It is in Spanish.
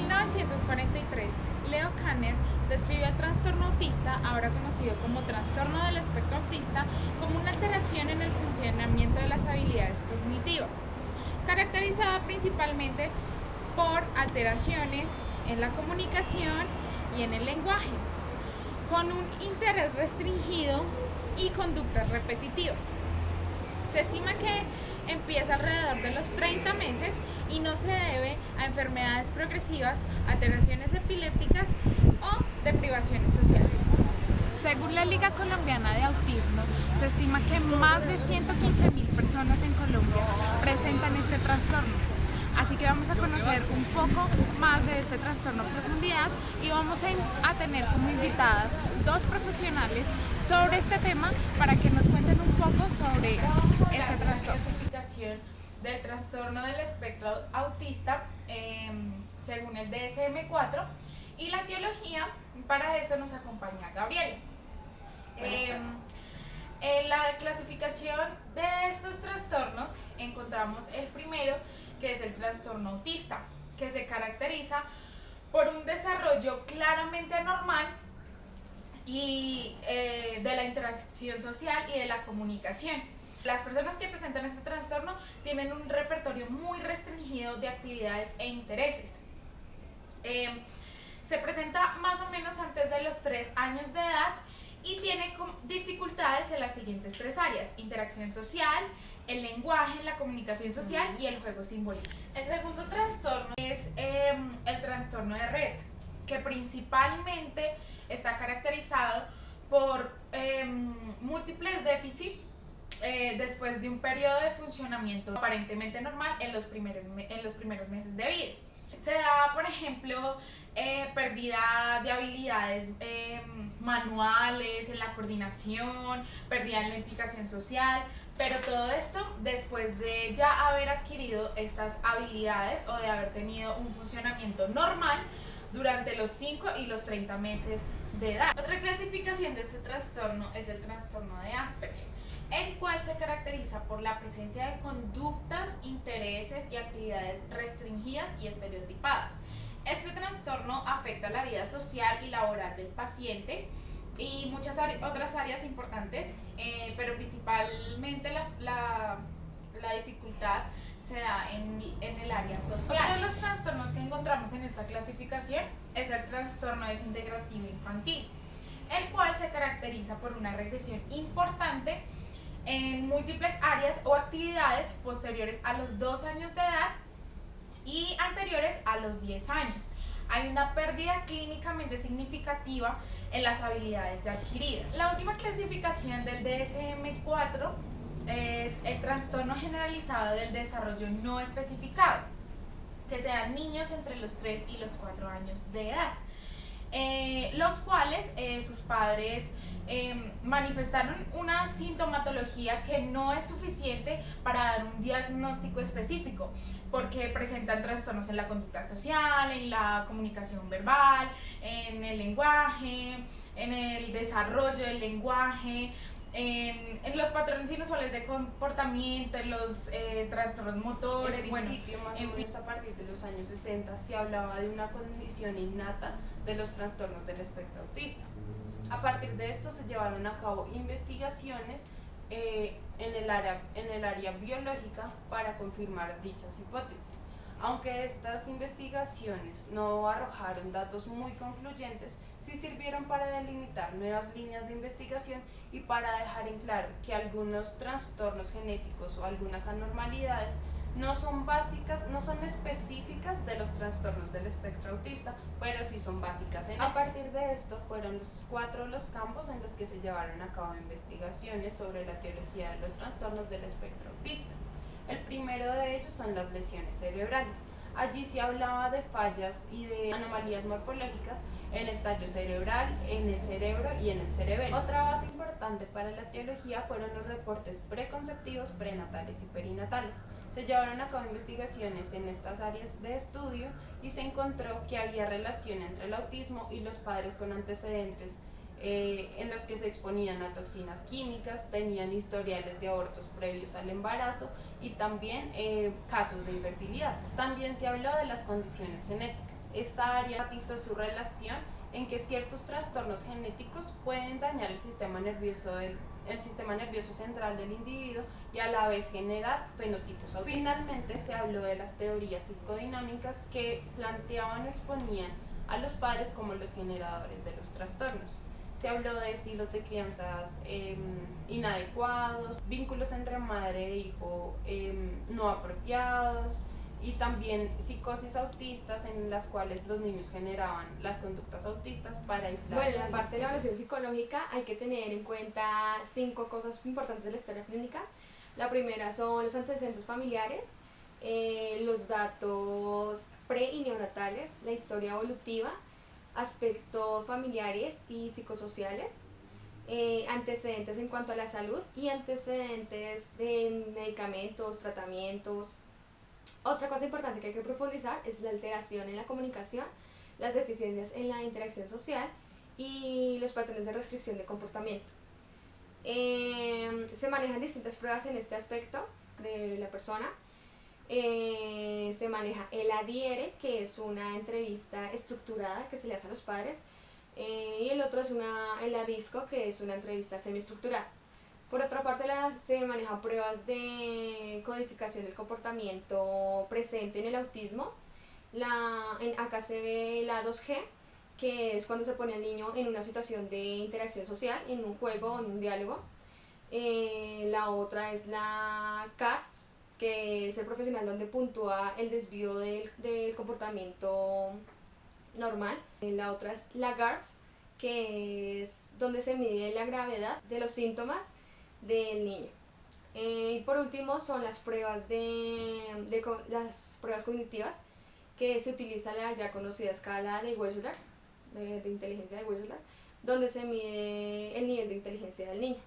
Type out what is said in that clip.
1943, Leo Kanner describió el trastorno autista, ahora conocido como trastorno del espectro autista, como una alteración en el funcionamiento de las habilidades cognitivas, caracterizada principalmente por alteraciones en la comunicación y en el lenguaje, con un interés restringido y conductas repetitivas. Se estima que empieza alrededor de los 30 meses y no se debe a enfermedades progresivas, alteraciones epilépticas o de privaciones sociales. Según la Liga Colombiana de Autismo, se estima que más de 115.000 personas en Colombia presentan este trastorno. Así que vamos a conocer un poco más de este trastorno en profundidad y vamos a tener como invitadas dos profesionales sobre este tema para que nos cuenten un poco sobre este trastorno. La clasificación del trastorno del espectro autista según el DSM-4 y la etiología. Para eso nos acompaña Gabriela. En la clasificación de estos trastornos encontramos el primero, que es el trastorno autista, que se caracteriza por un desarrollo claramente anormal y de la interacción social y de la comunicación. Las personas que presentan este trastorno tienen un repertorio muy restringido de actividades e intereses. Se presenta más o menos antes de los 3 años de edad y tiene dificultades en las siguientes 3 áreas: interacción social, el lenguaje, la comunicación social y el juego simbólico. El segundo trastorno es el trastorno de Rett, que principalmente está caracterizado por múltiples déficits después de un periodo de funcionamiento aparentemente normal en los primeros meses de vida. Se da, por ejemplo, pérdida de habilidades manuales, en la coordinación, pérdida en la implicación social, pero todo esto después de ya haber adquirido estas habilidades o de haber tenido un funcionamiento normal durante los 5 y los 30 meses de edad. Otra clasificación de este trastorno es el trastorno de Asperger, el cual se caracteriza por la presencia de conductas, intereses y actividades restringidas y estereotipadas. Este trastorno afecta la vida social y laboral del paciente y muchas otras áreas importantes, pero principalmente la dificultad se da en el área social. Otro de los trastornos que encontramos en esta clasificación es el trastorno desintegrativo infantil, el cual se caracteriza por una regresión importante en múltiples áreas o actividades posteriores a los 2 años de edad y anteriores a los 10 años. Hay una pérdida clínicamente significativa en las habilidades ya adquiridas. La última clasificación del DSM-4 es el trastorno generalizado del desarrollo no especificado, que se da en niños entre los 3 y los 4 años de edad, los cuales sus padres manifestaron una sintomatología que no es suficiente para dar un diagnóstico específico, porque presentan trastornos en la conducta social, en la comunicación verbal, en el lenguaje, en el desarrollo del lenguaje, en los patrones inusuales de comportamiento, en los trastornos motores. En principio, más o menos a partir de los años 60 se hablaba de una condición innata de los trastornos del espectro autista. A partir de esto se llevaron a cabo investigaciones en el área biológica para confirmar dichas hipótesis. Aunque estas investigaciones no arrojaron datos muy concluyentes, sí sirvieron para delimitar nuevas líneas de investigación y para dejar en claro que algunos trastornos genéticos o algunas anormalidades no son básicas, no son específicas de los trastornos del espectro autista, pero sí son básicas en A partir de esto fueron los 4 los campos en los que se llevaron a cabo investigaciones sobre la etiología de los trastornos del espectro autista. El primero de ellos son las lesiones cerebrales. Allí se hablaba de fallas y de anomalías morfológicas en el tallo cerebral, en el cerebro y en el cerebelo. Otra base importante para la etiología fueron los reportes preconceptivos, prenatales y perinatales. Se llevaron a cabo investigaciones en estas áreas de estudio y se encontró que había relación entre el autismo y los padres con antecedentes en los que se exponían a toxinas químicas, tenían historiales de abortos previos al embarazo y también casos de infertilidad. También se habló de las condiciones genéticas. Esta área enfatizó su relación en que ciertos trastornos genéticos pueden dañar el sistema nervioso central del individuo y a la vez generar fenotipos autistas. Finalmente se habló de las teorías psicodinámicas que planteaban o exponían a los padres como los generadores de los trastornos. Se habló de estilos de crianzas inadecuados, vínculos entre madre e hijo no apropiados, y también psicosis autistas en las cuales los niños generaban las conductas autistas para aislarse. Bueno, en la parte de la evaluación psicológica hay que tener en cuenta 5 cosas importantes de la historia clínica. La primera son los antecedentes familiares, los datos pre y neonatales, la historia evolutiva, aspectos familiares y psicosociales, antecedentes en cuanto a la salud y antecedentes de medicamentos, tratamientos. Otra cosa importante que hay que profundizar es la alteración en la comunicación, las deficiencias en la interacción social y los patrones de restricción de comportamiento. Se manejan distintas pruebas en este aspecto de la persona. Se maneja el ADIERE, que es una entrevista estructurada que se le hace a los padres, y el otro es el ADISCO, que es una entrevista semiestructurada. Por otra parte, se manejan pruebas de codificación del comportamiento presente en el autismo. Acá se ve la 2G, que es cuando se pone al niño en una situación de interacción social, en un juego o en un diálogo. La otra es la CARS, que es el profesional donde puntúa el desvío del comportamiento normal. La otra es la GARS, que es donde se mide la gravedad de los síntomas del niño. Y por último son las pruebas las pruebas cognitivas, que se utiliza la ya conocida escala de Wechsler, de inteligencia de Wechsler, donde se mide el nivel de inteligencia del niño.